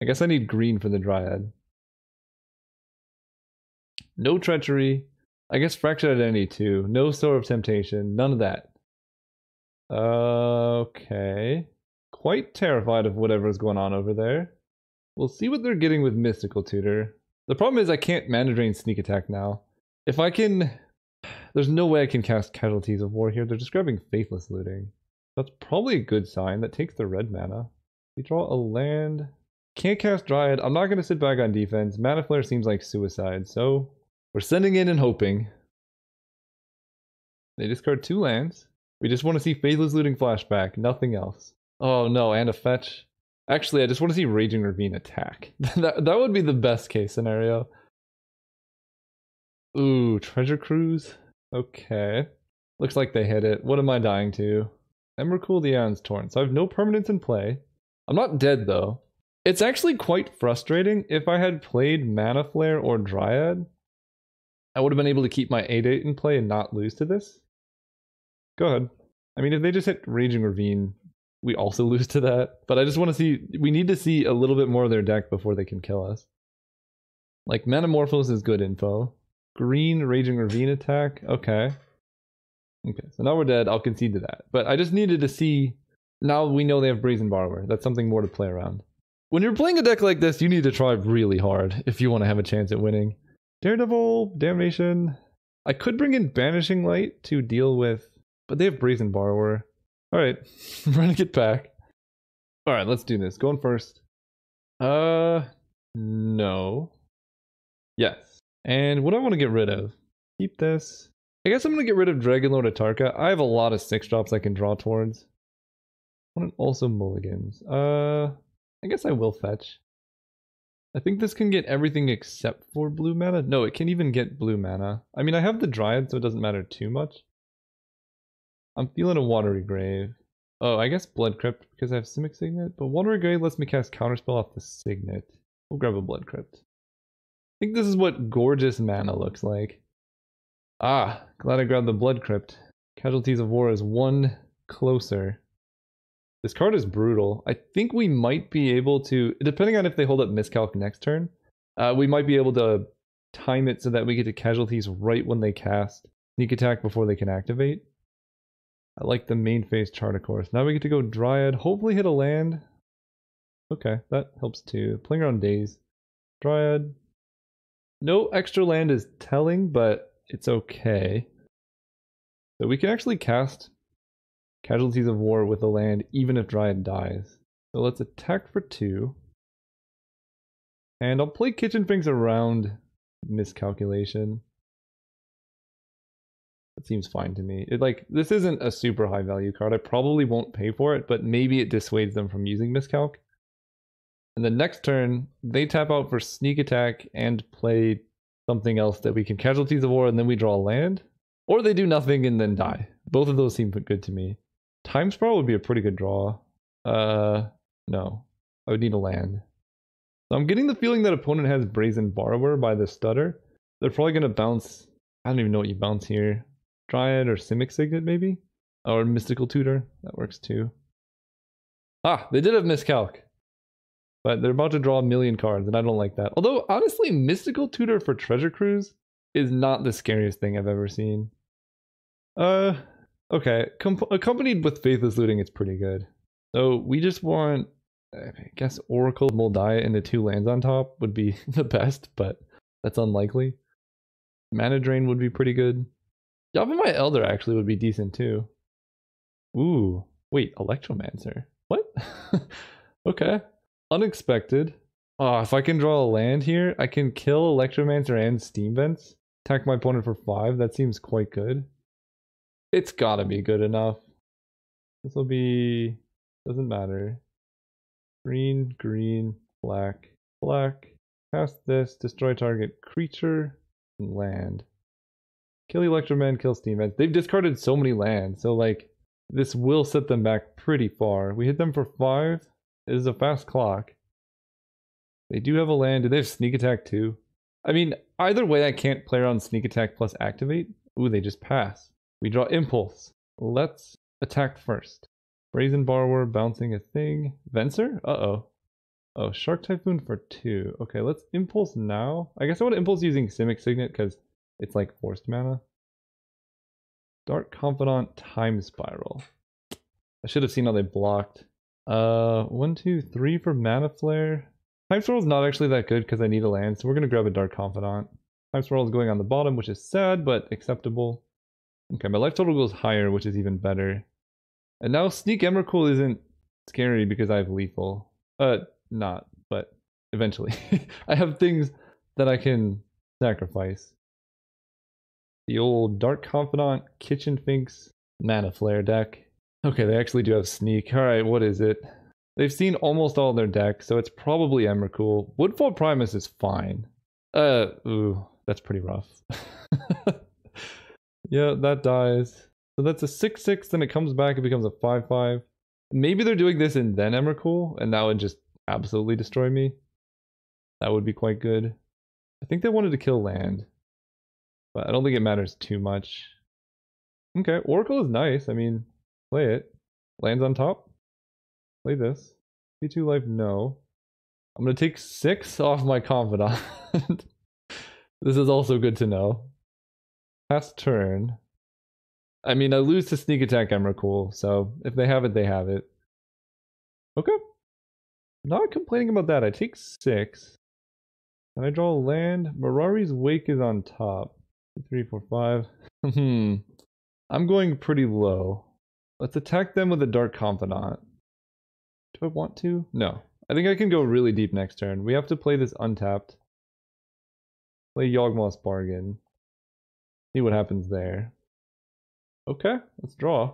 I guess I need green for the Dryad. No Treachery. I guess Fractured Identity too. No Sower of Temptation. None of that. Okay. Quite terrified of whatever's going on over there. We'll see what they're getting with Mystical Tutor. The problem is I can't Mana Drain Sneak Attack now. If I can... There's no way I can cast Casualties of War here. They're just grabbing Faithless Looting. That's probably a good sign. That takes the red mana. We draw a land. Can't cast Dryad. I'm not going to sit back on defense. Mana Flare seems like suicide, so... We're sending in and hoping. They discard 2 lands. We just want to see Faithless Looting flashback, nothing else. Oh no, and a fetch. Actually, I just want to see Raging Ravine attack. that would be the best case scenario. Ooh, Treasure Cruise? Okay. Looks like they hit it. What am I dying to? Emrakul the Aeon's Torrent. So I have no permanents in play. I'm not dead though. It's actually quite frustrating. If I had played Mana Flare or Dryad, I would have been able to keep my 8/8 in play and not lose to this. Go ahead. I mean, if they just hit Raging Ravine, we also lose to that. But I just want to see... We need to see a little bit more of their deck before they can kill us. Like, Metamorphose is good info. Green Raging Ravine attack. Okay. Okay, so now we're dead. I'll concede to that. But I just needed to see... Now we know they have Brazen Borrower. That's something more to play around. When you're playing a deck like this, you need to try really hard if you want to have a chance at winning. Daredevil, Damnation. I could bring in Banishing Light to deal with, but they have Brazen Borrower. Alright, Renegade pack. Alright, let's do this. Going first. No. Yes. And what do I want to get rid of? Keep this. I guess I'm going to get rid of Dragonlord Atarka. I have a lot of 6-drops I can draw towards. I want also mulligans. I guess I will fetch. I think this can get everything except for blue mana. No, it can even get blue mana. I mean, I have the Dryad, so it doesn't matter too much. I'm feeling a Watery Grave. Oh, I guess Blood Crypt because I have Simic Signet, but Watery Grave lets me cast Counterspell off the Signet. We'll grab a Blood Crypt. I think this is what gorgeous mana looks like. Ah, glad I grabbed the Blood Crypt. Casualties of War is 1 closer. This card is brutal. I think we might be able to, depending on if they hold up Miscalc next turn, we might be able to time it so that we get to casualties right when they cast Sneak Attack before they can activate. I like the main phase chart, of course. Now we get to go Dryad, hopefully hit a land. Okay, that helps too. Playing around Daze. Dryad. No extra land is telling, but it's okay. So we can actually cast Casualties of War with a land even if Dryad dies. So let's attack for 2. And I'll play Kitchen Finks around Miscalculation. That seems fine to me. This isn't a super high value card. I probably won't pay for it, but maybe it dissuades them from using Miscalc. And the next turn, they tap out for Sneak Attack and play something else that we can Casualties of War, and then we draw a land. Or they do nothing and then die. Both of those seem good to me. Time Sprawl would be a pretty good draw. No. I would need a land. So I'm getting the feeling that opponent has Brazen Borrower by the stutter. They're probably gonna bounce. I don't even know what you bounce here. Dryad or Simic Signet, maybe? Or Mystical Tutor. That works too. Ah, they did have Miscalc. But they're about to draw a million cards, and I don't like that. Although, honestly, Mystical Tutor for Treasure Cruise is not the scariest thing I've ever seen. Okay. Accompanied with Faithless Looting, it's pretty good. So we just want, I guess, Oracle of Moldiah into 2 lands on top would be the best, but that's unlikely. Mana Drain would be pretty good. Yavimaya Elder actually would be decent too. Ooh, wait, Electromancer. What? Okay. Unexpected. Oh, if I can draw a land here, I can kill Electromancer and Steam Vents. Attack my opponent for 5. That seems quite good. It's gotta be good enough. This will be... doesn't matter. Green, green, black, black. Cast this, destroy target creature, and land. Kill Electroman, kill Steam Vents. They've discarded so many lands, so like, this will set them back pretty far. We hit them for 5. It is a fast clock. They do have a land. Do they have Sneak Attack too? I mean, either way, I can't play around Sneak Attack plus Activate. Ooh, they just pass. We draw Impulse. Let's attack first. Brazen Borrower, bouncing a thing. Venser? Uh-oh. Oh, Shark Typhoon for 2. Okay, let's Impulse now. I guess I want to Impulse using Simic Signet because it's like forced mana. Dark Confidant, Time Spiral. I should have seen how they blocked. 1, 2, 3 for Mana Flare. Time Spiral is not actually that good because I need a land, so we're going to grab a Dark Confidant. Time Spiral is going on the bottom, which is sad, but acceptable. Okay, my life total goes higher, which is even better. And now Sneak Emrakul isn't scary because I have lethal. Not, but eventually. I have things that I can sacrifice. The old Dark Confidant, Kitchen Finks, Mana Flare deck. Okay, they actually do have Sneak. Alright, what is it? They've seen almost all their decks, so it's probably Emrakul. Woodfall Primus is fine. Ooh, that's pretty rough. Yeah, that dies. So that's a 6/6, then it comes back, it becomes a 5/5. Maybe they're doing this and then Emrakul, and that would just absolutely destroy me. That would be quite good. I think they wanted to kill land, but I don't think it matters too much. Okay, Oracle is nice. I mean, play it. Lands on top. Play this. P2 life, no. I'm gonna take 6 off my Confidant. This is also good to know. Past turn. I mean, I lose to Sneak Attack Emrakul, so if they have it, they have it. Okay. Not complaining about that. I take 6. And I draw a land. Mirari's Wake is on top. 2, 3, 4, 5. I'm going pretty low. Let's attack them with a Dark Confidant. Do I want to? No. I think I can go really deep next turn. We have to play this untapped. Play Yawgmoth's Bargain. See what happens there. Okay, let's draw.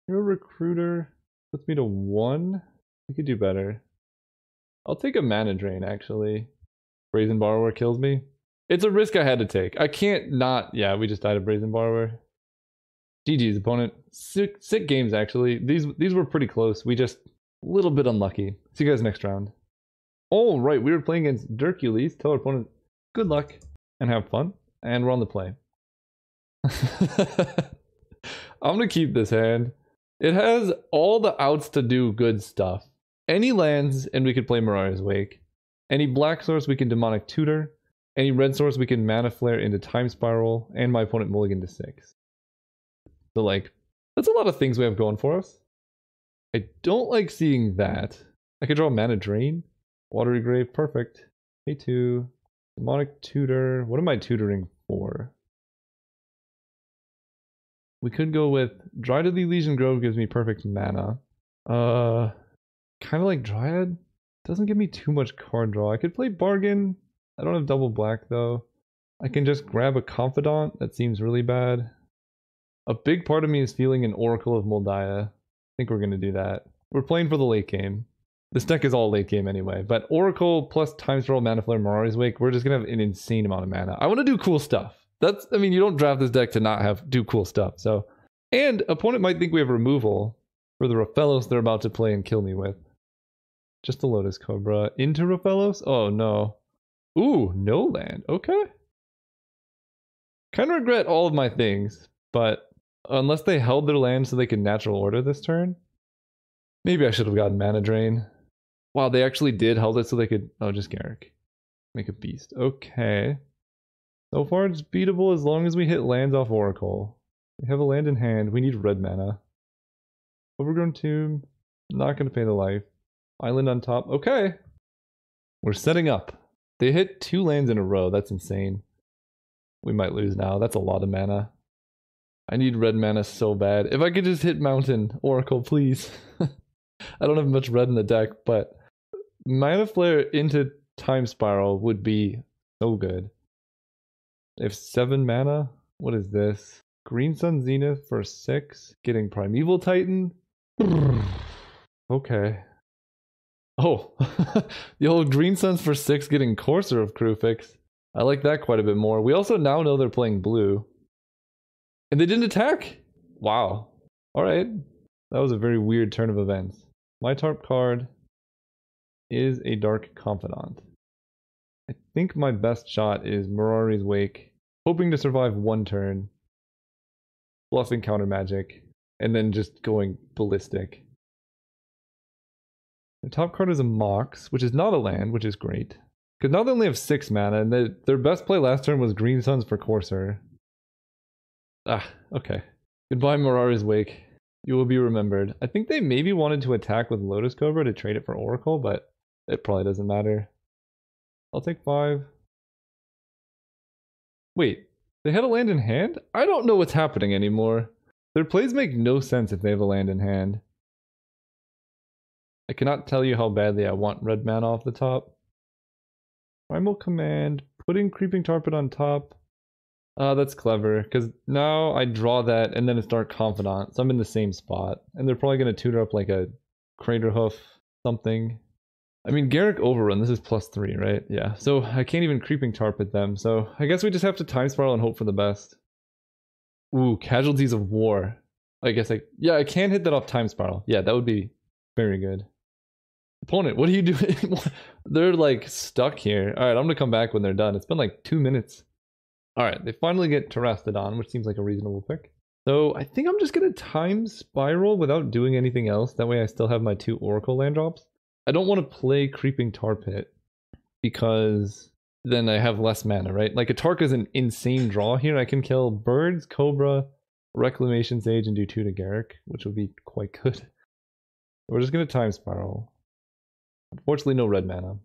Hero Recruiter puts me to 1. We could do better. I'll take a Mana Drain, actually. Brazen Borrower kills me. It's a risk I had to take. I can't not... Yeah, we just died of Brazen Borrower. GG's, opponent. Sick games, actually. These were pretty close. We just... a little bit unlucky. See you guys next round. Oh, right. We were playing against Dirkules. Tell our opponent good luck and have fun. And we're on the play. I'm going to keep this hand. It has all the outs to do good stuff. Any lands, and we could play Mirari's Wake. Any black source, we can Demonic Tutor. Any red source, we can Mana Flare into Time Spiral. And my opponent mulligan to 6. So, like, that's a lot of things we have going for us. I don't like seeing that. I could draw Mana Drain. Watery Grave, perfect. A2. Demonic Tutor. What am I tutoring for? We could go with Dryad of the Elysian Grove gives me perfect mana. Kind of like Dryad. Doesn't give me too much card draw. I could play Bargain. I don't have double black though. I can just grab a Confidant. That seems really bad. A big part of me is feeling an Oracle of Moldiah. I think we're going to do that. We're playing for the late game. This deck is all late game anyway. But Oracle plus Time Spiral, Mana Flare, Mirari's Wake, we're just going to have an insane amount of mana. I want to do cool stuff. I mean, you don't draft this deck to not do cool stuff. So, and opponent might think we have removal for the Raphellos they're about to play and kill me with. Just a Lotus Cobra into Raphellos? Oh no. Ooh, no land. Okay. Kind of regret all of my things, but unless they held their land so they could natural order this turn, maybe I should have gotten Mana Drain. Wow, they actually did held it so they could... Oh, just Garrick. Make a beast. Okay. So far it's beatable as long as we hit lands off Oracle. We have a land in hand. We need red mana. Overgrown Tomb. Not going to pay the life. Island on top. Okay. We're setting up. They hit 2 lands in a row. That's insane. We might lose now. That's a lot of mana. I need red mana so bad. If I could just hit Mountain Oracle, please. I don't have much red in the deck, but Mana Flare into Time Spiral would be so good. They have 7 mana. What is this? Green Sun Zenith for 6. Getting Primeval Titan. Okay. Oh, the old Green Suns for 6 getting Courser of Krufix. I like that quite a bit more. We also now know they're playing blue. And they didn't attack? Wow. Alright. That was a very weird turn of events. My tarp card is a Dark Confidant. I think my best shot is Mirari's Wake, hoping to survive 1 turn, bluffing counter magic, and then just going ballistic. The top card is a Mox, which is not a land, which is great. Because now they only have 6 mana, and their best play last turn was Green Suns for Courser. Ah, okay. Goodbye, Mirari's Wake. You will be remembered. I think they maybe wanted to attack with Lotus Cobra to trade it for Oracle, but it probably doesn't matter. I'll take 5. Wait, they had a land in hand? I don't know what's happening anymore. Their plays make no sense if they have a land in hand. I cannot tell you how badly I want red mana off the top. Primal Command, putting Creeping Tarpon on top. That's clever, because now I draw that and then it's Dark Confidant, so I'm in the same spot. And they're probably going to tutor up like a Crater Hoof something. I mean, Garrick Overrun, this is +3, right? Yeah, so I can't even Creeping Tarpon them, so I guess we just have to Time Spiral and hope for the best. Ooh, Casualties of War. I guess yeah, I can hit that off Time Spiral. Yeah, that would be very good. Opponent, what are you doing? They're like stuck here. Alright, I'm gonna come back when they're done. It's been like 2 minutes. Alright, they finally get Terastodon, which seems like a reasonable pick. So I think I'm just gonna Time Spiral without doing anything else. That way I still have my 2 Oracle land drops. I don't want to play Creeping Tar Pit because then I have less mana, right? Like Atarka is an insane draw here. I can kill Birds, Cobra, Reclamation Sage, and do 2 to Garrick, which would be quite good. We're just gonna Time Spiral. Unfortunately, no red mana.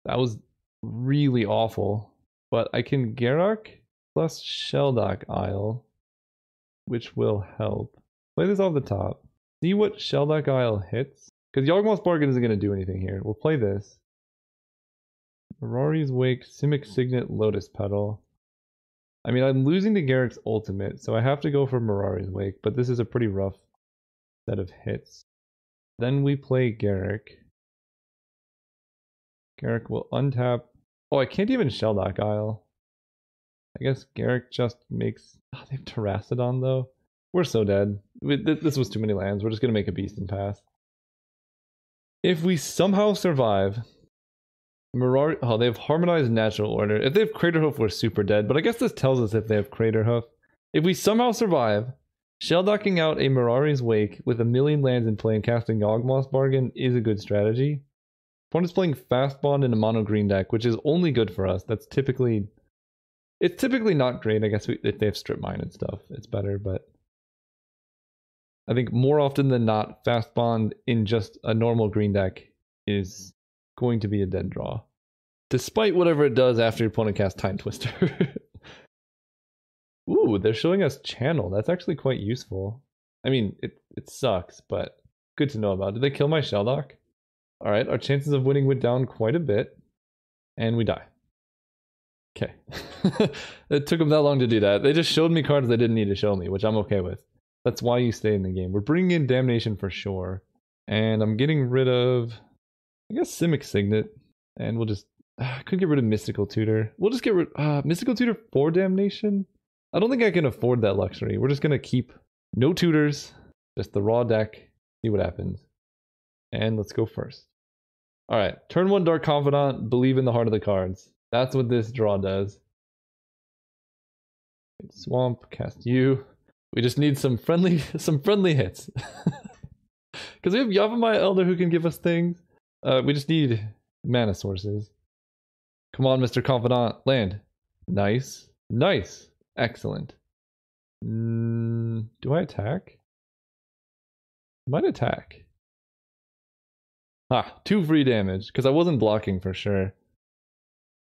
That was really awful. But I can Garruk plus Sheldock Isle, which will help. Play this off the top. See what Sheldock Isle hits. Because Yawgmoth's Bargain isn't going to do anything here. We'll play this. Mirari's Wake, Simic Signet, Lotus Petal. I mean, I'm losing to Garrick's ultimate, so I have to go for Mirari's Wake, but this is a pretty rough set of hits. Then we play Garrick. Garrick will untap. Oh, I can't even Sheldock Isle. I guess Garrick just makes... Oh, they have Terastodon, though. We're so dead. This was too many lands. We're just going to make a beast and pass. If we somehow survive... Oh, they have Harmonized Natural Order. If they have Crater Hoof, we're super dead. But I guess this tells us if they have Crater Hoof. If we somehow survive, Shelldocking out a Mirari's Wake with 1,000,000 lands in play and casting Yawgmoth's Bargain is a good strategy. Opponent's playing Fast Bond in a mono green deck, which is only good for us. That's typically... It's typically not great. I guess if they have Strip Mine and stuff, it's better, but... I think more often than not, Fast Bond in just a normal green deck is going to be a dead draw. Despite whatever it does after your opponent casts Time Twister. Ooh, they're showing us Channel. That's actually quite useful. I mean, it sucks, but good to know about. Did they kill my Sheldock? Alright, our chances of winning went down quite a bit. And we die. Okay. It took them that long to do that. They just showed me cards they didn't need to show me, which I'm okay with. That's why you stay in the game. We're bringing in Damnation for sure. And I'm getting rid of, I guess, Simic Signet. And we'll just... I could get rid of Mystical Tutor. We'll just get rid... Mystical Tutor for Damnation? I don't think I can afford that luxury. We're just going to keep no tutors. Just the raw deck. See what happens. And let's go first. Alright, turn 1 Dark Confidant, believe in the heart of the cards. That's what this draw does. Swamp, cast you. We just need some friendly hits. Because we have Yavimaya Elder who can give us things. We just need mana sources. Come on, Mr. Confidant, land. Nice. Nice. Excellent. Do I attack? Might attack. Ah, 2 free damage, because I wasn't blocking for sure.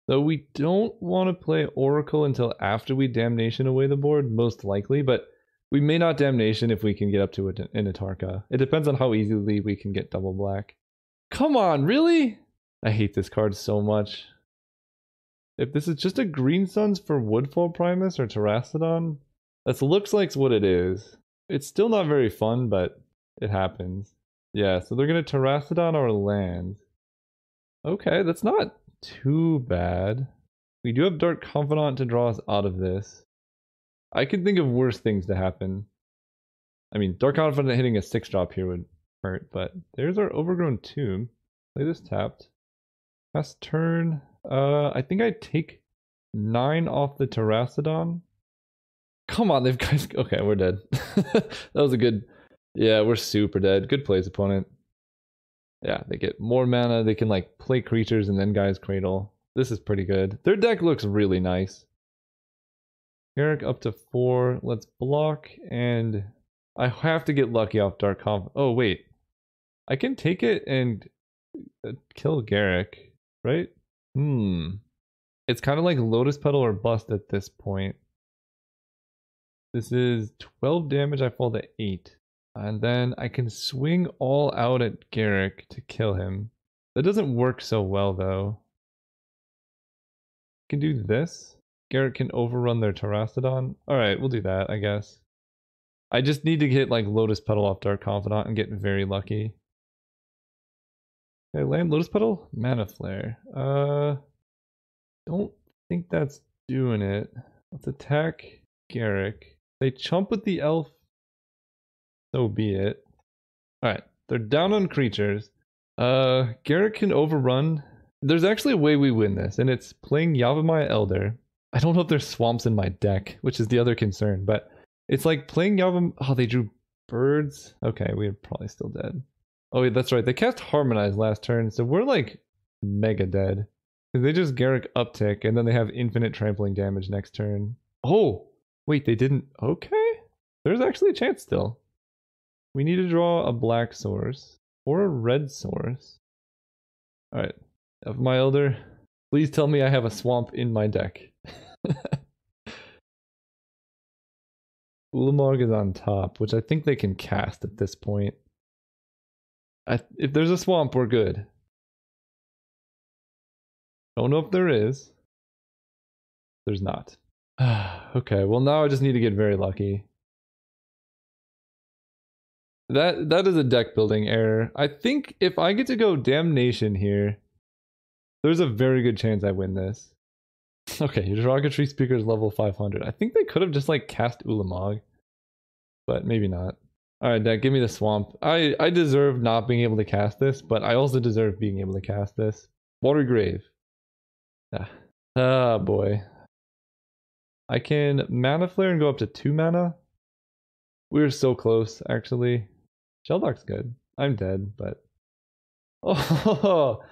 So we don't want to play Oracle until after we Damnation away the board, most likely, but we may not Damnation if we can get up to it in Atarka. It depends on how easily we can get double black. Come on, really? I hate this card so much. If this is just a Green Suns for Woodfall Primus or Terrastodon, that looks like what it is. It's still not very fun, but it happens. Yeah, so they're going to Terrastodon our lands. Okay, that's not too bad. We do have Dark Confidant to draw us out of this. I can think of worse things to happen. I mean, Dark Confidant hitting a 6-drop here would hurt, but there's our Overgrown Tomb. Play this tapped. Last turn. I think I take 9 off the Terrastodon. Come on, they've guys. Okay, we're dead. That was a good. Yeah, we're super dead. Good plays, opponent. Yeah, they get more mana. They can like play creatures and then Guy's Cradle. This is pretty good. Their deck looks really nice. Eric up to 4. Let's block, and I have to get lucky off Dark Conf. Oh wait, I can take it and kill Garrick, right? It's kind of like Lotus Petal or Bust at this point. This is 12 damage. I fall to 8. And then I can swing all out at Garrick to kill him. That doesn't work so well though. I can do this. Garrick can overrun their Terrastodon. Alright, we'll do that, I guess. I just need to get like Lotus Petal off Dark Confidant and get very lucky. Okay, land Lotus Petal? Mana Flare. Don't think that's doing it. Let's attack Garrick. They chump with the elf. So be it. Alright, they're down on creatures. Garrick can overrun. There's actually a way we win this, and it's playing Yavimaya Elder. I don't know if there's swamps in my deck, which is the other concern, but it's like playing Yavim. Oh, they drew birds? Okay, we're probably still dead. Oh, wait, that's right. They cast Harmonize last turn, so we're like mega dead. Because they just Garrick uptick, and then they have infinite trampling damage next turn. Oh, wait, they didn't. Okay. There's actually a chance still. We need to draw a black source or a red source. Alright. My Elder, please tell me I have a swamp in my deck. Ulamog is on top, which I think they can cast at this point. If there's a swamp, we're good. Don't know if there is. There's not. Okay, well now I just need to get very lucky. That is a deck building error. I think if I get to go Damnation here, there's a very good chance I win this. Okay, your Derogatory Speaker is level 500. I think they could have just like cast Ulamog, but maybe not. Alright, Dad, give me the swamp. I deserve not being able to cast this, but I also deserve being able to cast this. Water Grave. Ah, boy. I can Mana Flare and go up to 2 mana. We're so close, actually. Shelldock's good. I'm dead, but... Oh,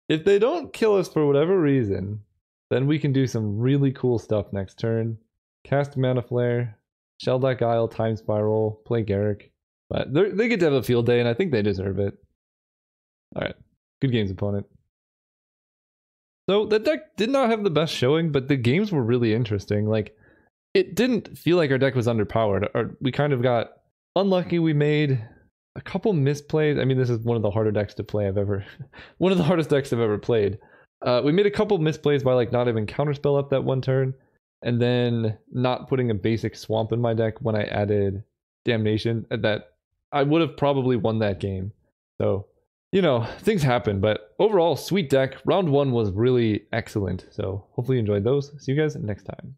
if they don't kill us for whatever reason, then we can do some really cool stuff next turn. Cast Mana Flare, Shelldock Isle, Time Spiral, play Garrick. But they get to have a field day, and I think they deserve it. Alright. Good games, opponent. So, that deck did not have the best showing, but the games were really interesting. Like, it didn't feel like our deck was underpowered. We kind of got unlucky. We made a couple misplays. I mean, this is one of the harder decks to play I've ever... one of the hardest decks I've ever played. We made a couple misplays by like not having Counterspell up that one turn, and then not putting a basic swamp in my deck when I added Damnation. That I would have probably won that game. So, you know, things happen, but overall, sweet deck. Round 1 was really excellent. So hopefully you enjoyed those. See you guys next time.